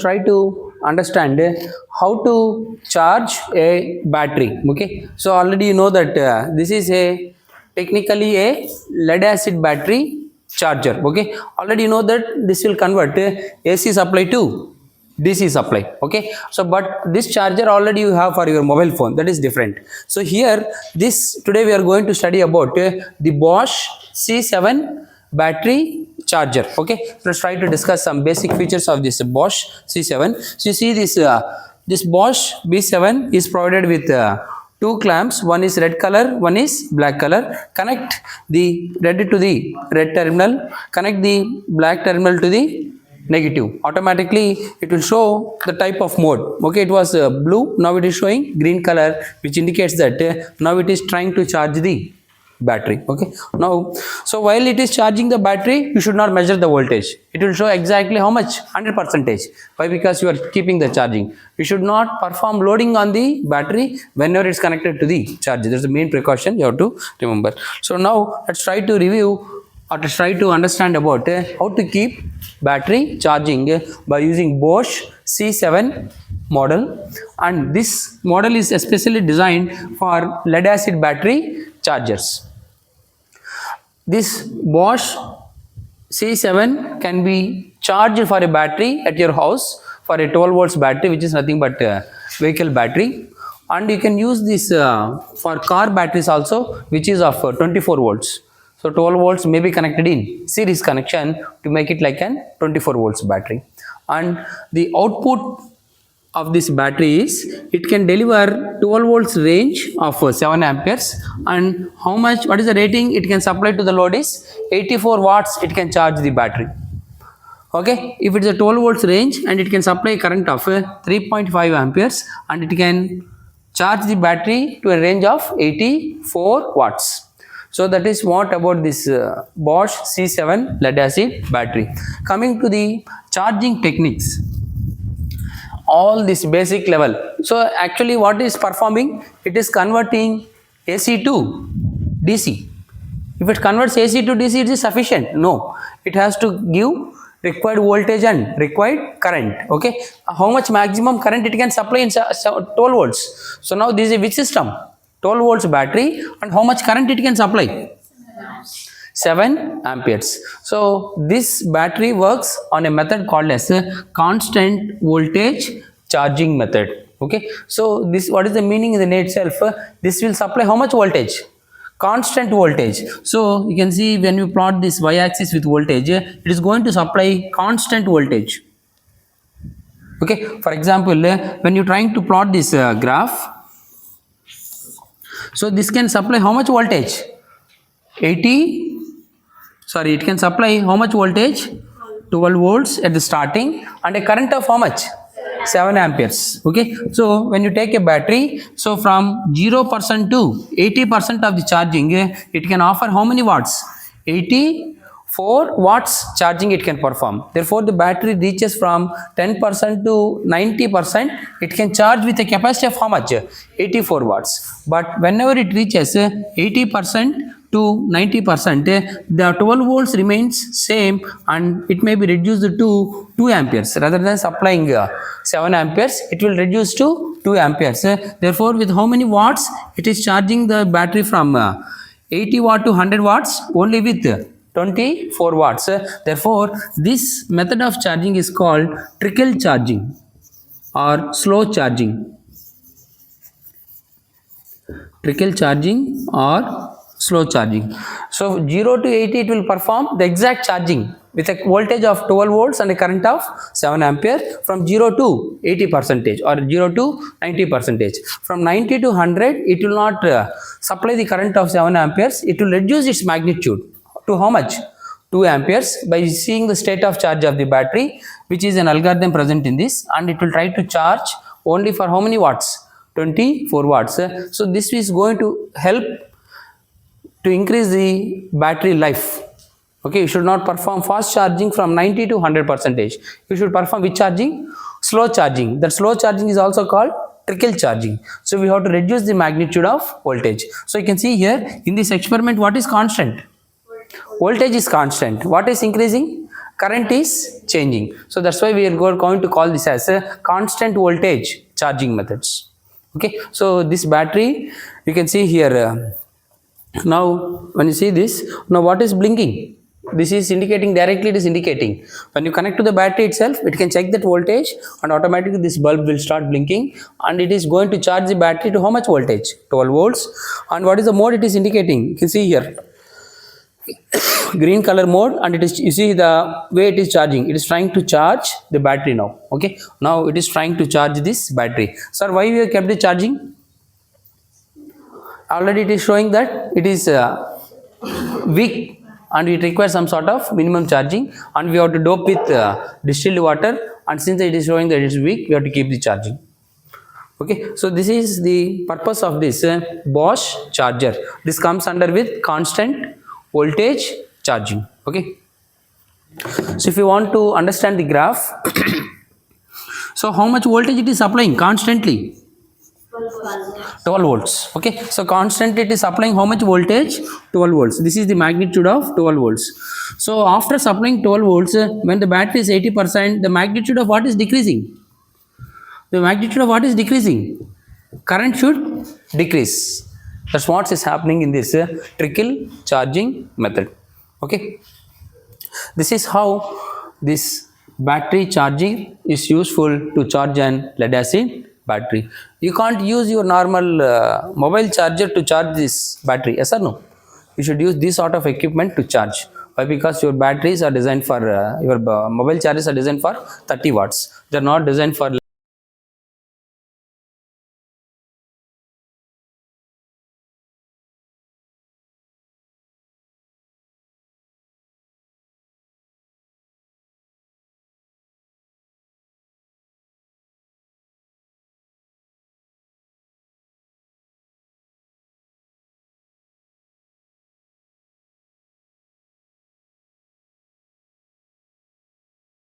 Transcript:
Try to understand how to charge a battery. Okay, so already you know that this is a technically a lead acid battery charger. Okay, already you know that this will convert AC supply to DC supply. Okay, so but this charger already you have for your mobile phone, that is different. So here this today we are going to study about the Bosch C7 battery charger. Okay, let's try to discuss some basic features of this Bosch C7. So you see this Bosch B7 is provided with two clamps. One is red color, one is black color. Connect the red to the red terminal, connect the black terminal to the negative. Automatically it will show the type of mode. Okay, it was blue, now it is showing green color, which indicates that now it is trying to charge the battery. Okay, now so while it is charging the battery, you should not measure the voltage. It will show exactly how much, 100%. Why? Because you are keeping the charging. You should not perform loading on the battery whenever it's connected to the charger. That's the main precaution you have to remember. So now let's try to review or to try to understand about how to keep battery charging by using Bosch C7 model, and this model is especially designed for lead acid battery chargers. This Bosch C7 can be charged for a battery at your house for a 12 volts battery, which is nothing but vehicle battery, and you can use this for car batteries also, which is of 24 volts. So 12 volts may be connected in series connection to make it like an 24 volts battery, and the output of this battery is it can deliver 12 volts range of 7 amperes, and how much, what is the rating it can supply to the load is 84 watts it can charge the battery. Okay, if it is a 12 volts range and it can supply current of 3.5 amperes and it can charge the battery to a range of 84 watts. So that is what about this Bosch C7 lead acid battery. Coming to the charging techniques, all this basic level. So actually what is performing, it is converting AC to DC. If it converts AC to DC, it is sufficient? No, it has to give required voltage and required current. Okay, how much maximum current it can supply in 12 volts. So now this is which system? 12 volts battery, and how much current it can supply? 7 amperes. So this battery works on a method called as a constant voltage charging method. Okay, so this, what is the meaning in the name itself? This will supply how much voltage? Constant voltage. So you can see when you plot this y-axis with voltage, it is going to supply constant voltage. Okay, for example, when you are trying to plot this graph, so this can supply how much voltage? It can supply how much voltage? 12 volts at the starting, and a current of how much? 7 amperes. Okay, so when you take a battery, so from 0% to 80% of the charging, it can offer how many watts? 84 watts charging it can perform. Therefore the battery reaches from 10% to 90%, it can charge with a capacity of how much? 84 watts. But whenever it reaches 80% to 90%, the 12 volts remains same, and it may be reduced to 2 amperes. Rather than supplying 7 amperes, it will reduce to 2 amperes. Therefore with how many watts it is charging the battery? From 80 watt to 100 watts only with 24 watts. Therefore this method of charging is called trickle charging or slow charging. Trickle charging or slow charging. So 0 to 80 it will perform the exact charging with a voltage of 12 volts and a current of 7 ampere from 0 to 80% or 0 to 90%. From 90 to 100 it will not supply the current of 7 amperes. It will reduce its magnitude to how much? 2 amperes by seeing the state of charge of the battery, which is an algorithm present in this, and it will try to charge only for how many watts? 24 watts. So this is going to help to increase the battery life. Okay, you should not perform fast charging from 90 to 100%. You should perform which charging? Slow charging. That slow charging is also called trickle charging. So we have to reduce the magnitude of voltage. So you can see here in this experiment, what is constant? Voltage is constant. What is increasing? current is changing. So that's why we are going to call this as a constant voltage charging methods. Okay, so this battery you can see here, now when you see this, now what is blinking? This is indicating directly, it is indicating when you connect to the battery itself, it can check that voltage and automatically this bulb will start blinking, and it is going to charge the battery to how much voltage? 12 volts. And what is the mode it is indicating? You can see here green color mode, and it is, you see the way it is charging, it is trying to charge the battery now. Okay, now it is trying to charge this battery. Sir, why we have kept it charging? Already it is showing that it is weak and it requires some sort of minimum charging, and we have to dope with distilled water, and since it is showing that it is weak, we have to keep the charging. Okay, so this is the purpose of this Bosch charger. This comes under with constant voltage charging. Okay, so if you want to understand the graph so how much voltage it is supplying constantly? 12 volts. Okay, so constantly it is supplying how much voltage? 12 volts. This is the magnitude of 12 volts. So after supplying 12 volts, when the battery is 80%, the magnitude of what is decreasing? The magnitude of what is decreasing? Current should decrease. That's what is happening in this trickle charging method. Okay, this is how this battery charging is useful to charge an lead acid battery. You can't use your normal mobile charger to charge this battery, yes or no? You should use this sort of equipment to charge. Why? Because your batteries are designed for your mobile chargers are designed for 30 watts. They are not designed for